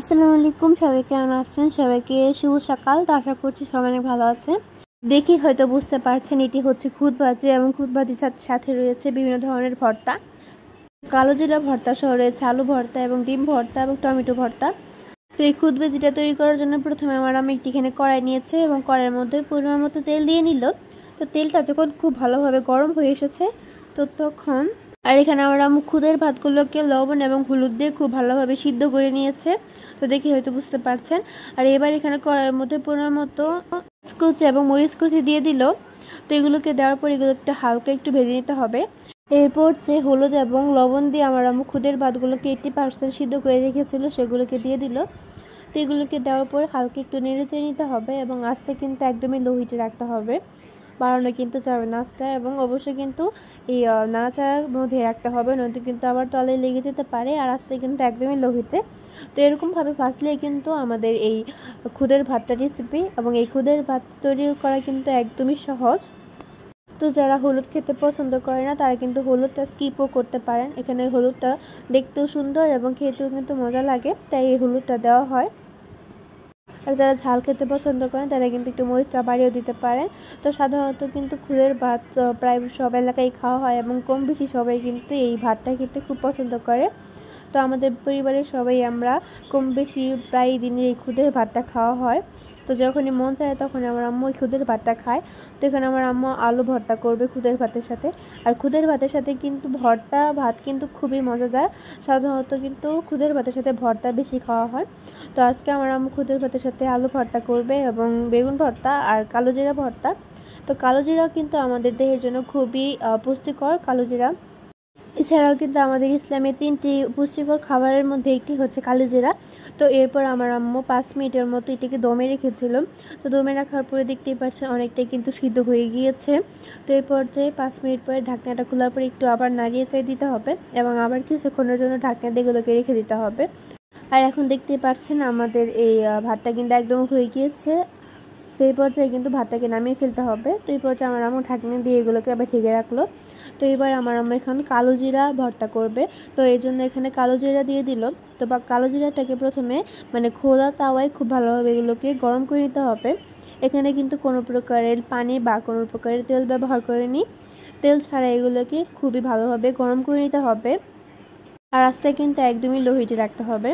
আসসালামু আলাইকুম, সবাই কেমন আছেন? সবাইকে শুভ সকাল। তো আশা করছি সবাই অনেক ভালো আছে। দেখি হয়তো বুঝতে পারছেন এটি হচ্ছে খুদ ভাজি এবং খুদ ভাজির সাথে রয়েছে বিভিন্ন ধরনের ভর্তা। কালো জিরা ভর্তা সহ রয়েছে আলু ভর্তা এবং ডিম ভর্তা এবং টমেটো ভর্তা। তো এই খুদ ভাজিটা তৈরি করার জন্য প্রথমে আমি একটিখানে কড়াই নিয়েছি এবং কড়াইয়ের মধ্যে পরিমাণ মতো তেল দিয়ে নিল। তো তেলটা যখন খুব ভালোভাবে গরম হয়ে এসেছে তো তখন এখানে আমরা খুদের ভাতগুলোকে লবণ এবং হলুদ দিয়ে খুব ভালোভাবে সিদ্ধ করে নিয়েছে। তো দেখি হয়তো বুঝতে পারছেন। আর এবার এখানে কড়াইয়ের মধ্যে পরিমাণ মতো কুচি এবং মরিচ কুচি দিয়ে দিল। তো এগুলোকে দেওয়ার পর এগুলো একটা হালকা একটু ভেজে নিতে হবে। এরপর যে হলুদ এবং লবণ দিয়ে আমার খুদের ভাতগুলোকে 80% সিদ্ধ করে রেখেছিল সেগুলোকে দিয়ে দিল। তো এগুলোকে দেওয়ার পর হালকা একটু নেড়ে চেড়ে নিতে হবে এবং আঁচটা কিন্তু একদমই লো হিটে রাখতে হবে, বাড়ানো কিন্তু যাবে না আঁচটা। এবং অবশ্যই কিন্তু এই নাড়াচাড়ার মধ্যে রাখতে হবে, নয়তো কিন্তু আবার তলায় লেগে যেতে পারে। আর আঁচটা কিন্তু একদমই লো হিটে। তো এরকমভাবে ফাঁসলে কিন্তু আমাদের এই খুদের ভাতটা রেসিপি, এবং এই খুদের ভাত তৈরি করা কিন্তু একদমই সহজ। তো যারা হলুদ খেতে পছন্দ করে না তারা কিন্তু হলুদটা স্কিপও করতে পারেন। এখানে হলুদটা দেখতেও সুন্দর এবং খেতেও কিন্তু মজা লাগে, তাই এই হলুদটা দেওয়া হয়। আর যারা ঝাল খেতে পছন্দ করেন তারা কিন্তু একটু মরিচটা বাড়িয়েও দিতে পারেন। তো সাধারণত কিন্তু খুদের ভাত প্রায় সব এলাকায় খাওয়া হয় এবং কম বেশি সবাই কিন্তু এই ভাতটা খেতে খুব পছন্দ করে। তো আমাদের পরিবারের সবাই আমরা কম বেশি প্রায় দিনে এই খুদের ভাতটা খাওয়া হয়। তো যখনই মন চায় তখন আমার আম্মু এই খুদের ভাতটা খায়। তো এখানে আমার আম্মু আলু ভর্তা করবে খুদের ভাতের সাথে। আর খুদের ভাতের সাথে কিন্তু ভর্তা ভাত কিন্তু খুবই মজাদার। সাধারণত কিন্তু খুদের ভাতের সাথে ভর্তা বেশি খাওয়া হয়। তো আজকে আমার আম্মু খুদের ভাতের সাথে আলু ভর্তা করবে এবং বেগুন ভর্তা আর কালো জিরা ভর্তা। তো কালো জিরা কিন্তু আমাদের দেহের জন্য খুবই পুষ্টিকর। কালো জিরা এছাড়াও কিন্তু আমাদের ইসলামের 3টি পুষ্টিকর খাবারের মধ্যে একটি হচ্ছে কালো জিরা। তো এরপর আমার আম্মু 5 মিনিটের মতো এটাকে দমে রেখেছিল। তো দমে রাখার পরে দেখতেই পাচ্ছেন অনেকটাই কিন্তু সিদ্ধ হয়ে গিয়েছে। তো এই পর্যায়ে 5 মিনিট পরে ঢাকনাটা খোলার পরে একটু আবার নাড়িয়ে চাই দিতে হবে এবং আবার কিছুক্ষণের জন্য ঢাকনা দিয়ে এগুলোকে রেখে দিতে হবে। আর এখন দেখতেই পাচ্ছেন আমাদের এই ভাতটা কিন্তু একদম হয়ে গিয়েছে। তো এই পর্যায়ে কিন্তু ভাতটাকে নামিয়ে ফেলতে হবে। তো এই পর্যায়ে আমার আম্মু ঢাকনা দিয়ে এগুলোকে আবার ঢেকে রাখলো। তো এবার আমার আম্মু এখন কালো জিরা ভর্তা করবে। তো এই জন্য এখানে কালো জিরা দিয়ে দিল। তো কালো জিরাটাকে প্রথমে খোলা তাওয়ায় খুব ভালোভাবে এগুলোকে গরম করে নিতে হবে। এখানে কিন্তু কোনো প্রকারের পানি বা কোনো প্রকারের তেল ব্যবহার করিনি। তেল ছাড়া এগুলোকে খুবই ভালোভাবে গরম করে নিতে হবে। আর আঁচটা কিন্তু একদমই লো হিটে রাখতে হবে।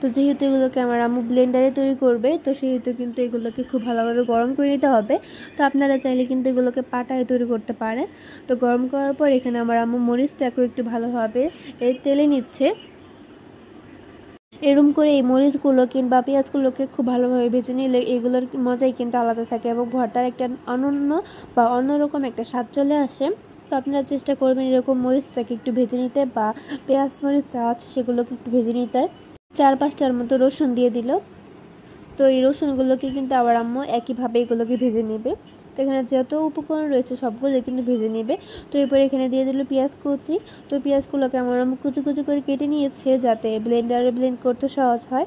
তো যেহেতু এগুলোকে আমার আম্মু ব্লেন্ডারে তৈরি করবে তো সেহেতু কিন্তু এগুলোকে খুব ভালোভাবে গরম করে নিতে হবে। তো আপনারা চাইলে কিন্তু এগুলোকে পাটায় তৈরি করতে পারেন। তো গরম করার পর এখানে আমার আম্মু মরিচটাকেও একটু ভালোভাবে তেলে নিচ্ছে। এরকম করে এই মরিচগুলো কিংবা পেঁয়াজগুলোকে খুব ভালোভাবে ভেজে নিলে এগুলোর মজাই কিন্তু আলাদা থাকে এবং ভর্তার একটা অনন্য বা অন্যরকম একটা স্বাদ চলে আসে। তো আপনারা চেষ্টা করবেন এরকম মরিচটাকে একটু ভেজে নিতে, বা পেঁয়াজ মরিচ যা আছে সেগুলোকে একটু ভেজে নিতে। 4-5টার মতো রসুন দিয়ে দিল। তো এই রসুনগুলোকে কিন্তু আবার আম্মু একইভাবে এগুলোকে ভেজে নেবে। তো এখানে যত উপকরণ রয়েছে সবগুলো কিন্তু ভেজে নেবে। তো এরপর এখানে দিয়ে দিল পেঁয়াজ কুচি। তো পেঁয়াজগুলোকে আমার আম্মু কুচি কুচি করে কেটে নিয়েছে যাতে ব্লেন্ডারে ব্লেন্ড করতে সহজ হয়।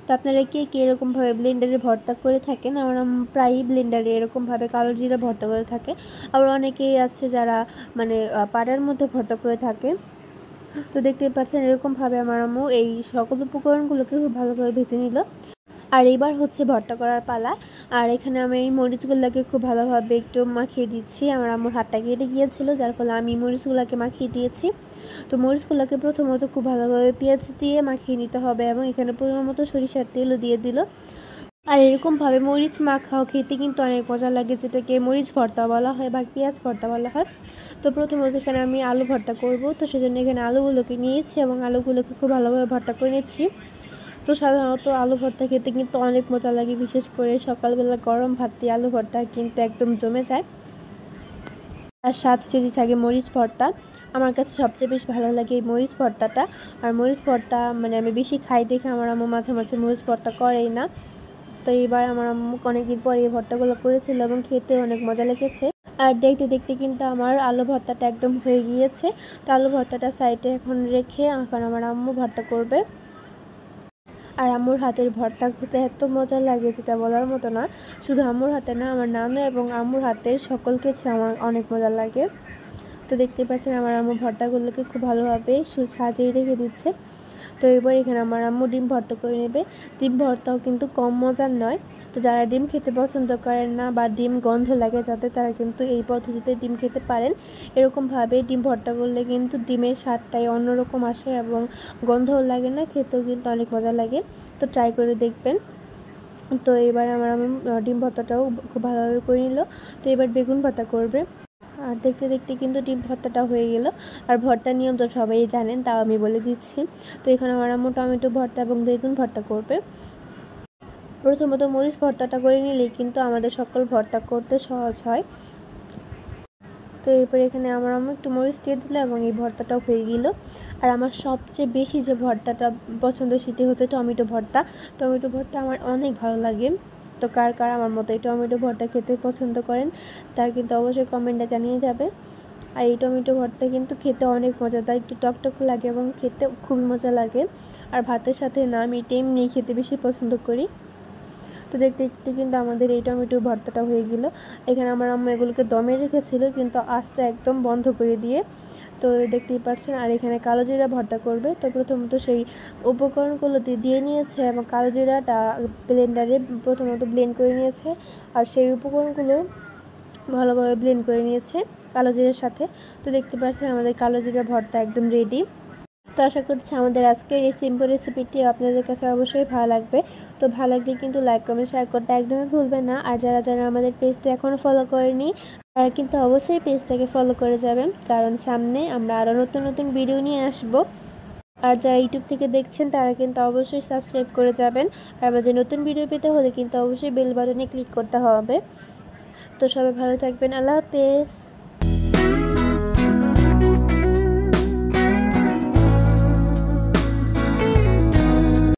তো আপনারা কে এরকমভাবে ব্লেন্ডারে ভর্তা করে থাকেন? আমার প্রায়ই ব্লেন্ডারে এরকমভাবে কালো জিরা ভর্তা করে থাকে। আবার অনেকেই আছে যারা পাটার মধ্যে ভর্তা করে থাকে। তো দেখতেই পাচ্ছেন এরকমভাবে আমার আম্মু এই সকল উপকরণগুলোকে খুব ভালোভাবে ভেজে নিল। আর এবার হচ্ছে ভর্তা করার পালা। আর এখানে আমি এই মরিচগুলোকে খুব ভালোভাবে একটু মাখিয়ে দিচ্ছি। আমার আম্মুর হাতটা কেটে গিয়েছিল যার ফলে আমি মরিচগুলোকে মাখিয়ে দিয়েছি। তো মরিচগুলোকে প্রথমত খুব ভালোভাবে পেঁয়াজ দিয়ে মাখিয়ে নিতে হবে এবং এখানে পরিমাণ মতো সরিষার তেলও দিয়ে দিল। আর এরকমভাবে মরিচ মাখাও খেতে কিন্তু অনেক মজা লাগে, যেটাকে মরিচ ভর্তা বলা হয় বা পেঁয়াজ ভর্তা বলা হয়। তো প্রথমত এখানে আমি আলু ভর্তা করব, তো সেজন্য এখানে আলুগুলোকে নিয়েছি এবং আলুগুলোকে খুব ভালোভাবে ভর্তা করে নিচ্ছি। তো সাধারণত আলু ভর্তা খেতে কিন্তু অনেক মজা লাগে, বিশেষ করে সকালবেলা গরম ভাত দিয়ে আলু ভর্তা কিন্তু একদম জমে যায়। আর সাথে যদি থাকে মরিচ ভর্তা, আমার কাছে সবচেয়ে বেশ ভালো লাগে এই মরিচ ভর্তাটা। আর মরিচ ভর্তা আমি বেশি খাই দেখে আমার আম্মু মাঝে মাঝে মরিচ ভর্তা করেই না। তো এবার আমার আম্মু অনেকদিন পরে এই ভর্তাগুলো করেছিল এবং খেতে অনেক মজা লেগেছে। আর দেখতে দেখতে কিন্তু আমার আলু ভর্তাটা একদম হয়ে গিয়েছে। তো আলু ভর্তাটা সাইডে এখন রেখে এখন আমার আম্মু ভর্তা করবে। আর আম্মুর হাতের ভর্তা খেতে এত মজা লাগে যেটা বলার মতো না। শুধু আম্মুর হাতে না, আমার নানু এবং আম্মুর হাতের সকল কিছু আমার অনেক মজা লাগে। তো দেখতে পাচ্ছেন আমার আম্মু ভর্তাগুলোকে খুব ভালোভাবে সাজিয়ে রেখে দিচ্ছে। তো এবার এখানে আমার আম্মু ডিম ভর্তা করে নেবে। ডিম ভর্তাও কিন্তু কম মজার নয়। তো যারা ডিম খেতে পছন্দ করেন না বা ডিম গন্ধ লাগে যাতে, তারা কিন্তু এই পদ্ধতিতে ডিম খেতে পারেন। এরকমভাবে ডিম ভর্তা করলে কিন্তু ডিমের স্বাদটাই অন্যরকম আসে এবং গন্ধও লাগে না, খেতেও কিন্তু অনেক মজা লাগে। তো ট্রাই করে দেখবেন। তো এবার আমার ডিম ভর্তাটাও খুব ভালোভাবে করে নিল। তো এবার বেগুন ভর্তা করবে। আর দেখতে দেখতে কিন্তু ডিম ভর্তাটা হয়ে গেল। আর ভর্তার নিয়ম তো সবাই জানেন, তাও আমি বলে দিচ্ছি। তো এখানে আমার আম্মু টমেটো ভর্তা এবং বেগুন ভর্তা করবে। প্রথমত মরিচ ভর্তাটা করে নিলেই কিন্তু আমাদের সকল ভর্তা করতে সহজ হয়। তো এরপর এখানে আমার আম্মু একটু মরিচ দিয়ে দিল এবং এই ভর্তাটাও হয়ে গেল। আর আমার সবচেয়ে বেশি যে ভর্তাটা পছন্দ সেটি হচ্ছে টমেটো ভর্তা। টমেটো ভর্তা আমার অনেক ভালো লাগে। তো কার কার আমার মতো এই টমেটো ভর্তা খেতে পছন্দ করেন তার কিন্তু অবশ্যই কমেন্টে জানিয়ে যাবে। আর এই টমেটো ভর্তা কিন্তু খেতে অনেক মজাদার, একটু টকটক লাগে এবং খেতে খুবই মজা লাগে। আর ভাতের সাথে না, আমি এটা এমনি খেতে বেশি পছন্দ করি। তো দেখতে দেখতে কিন্তু আমাদের এই টমেটো ভর্তাটা হয়ে গেল। এখানে আমার আম্মা এগুলোকে দমে রেখেছিল কিন্তু আঁচটা একদম বন্ধ করে দিয়ে। তো দেখতেই পাচ্ছেন। আর এখানে কালো জিরা ভর্তা করবে। তো প্রথমত সেই উপকরণগুলো দিয়ে নিয়েছে এবং কালো জিরাটা ব্লেন্ডারে প্রথমত ব্লেন্ড করে নিয়েছে। আর সেই উপকরণগুলো ভালোভাবে ব্লেন্ড করে নিয়েছে কালো জিরার সাথে। তো দেখতে পাচ্ছেন আমাদের কালো জিরা ভর্তা একদম রেডি। তো আশা করছি আমাদের আজকের এই সিম্পল রেসিপিটি আপনাদের কাছে অবশ্যই ভালো লাগবে। তো ভালো লাগলে কিন্তু লাইক কমেন্ট শেয়ার করতে একদমই ভুলবেন না। আর যারা যারা আমাদের পেজটা এখনও ফলো করেনি তারা কিন্তু অবশ্যই পেজটাকে ফলো করে যাবেন, কারণ সামনে আমরা আরও নতুন নতুন ভিডিও নিয়ে আসব। আর যারা ইউটিউব থেকে দেখছেন তারা কিন্তু অবশ্যই সাবস্ক্রাইব করে যাবেন। আর আমাদের নতুন ভিডিও পেতে হলে কিন্তু অবশ্যই বেল বাটনে ক্লিক করতে হবে। তো সবাই ভালো থাকবেন। আল্লাহ হাফেজ।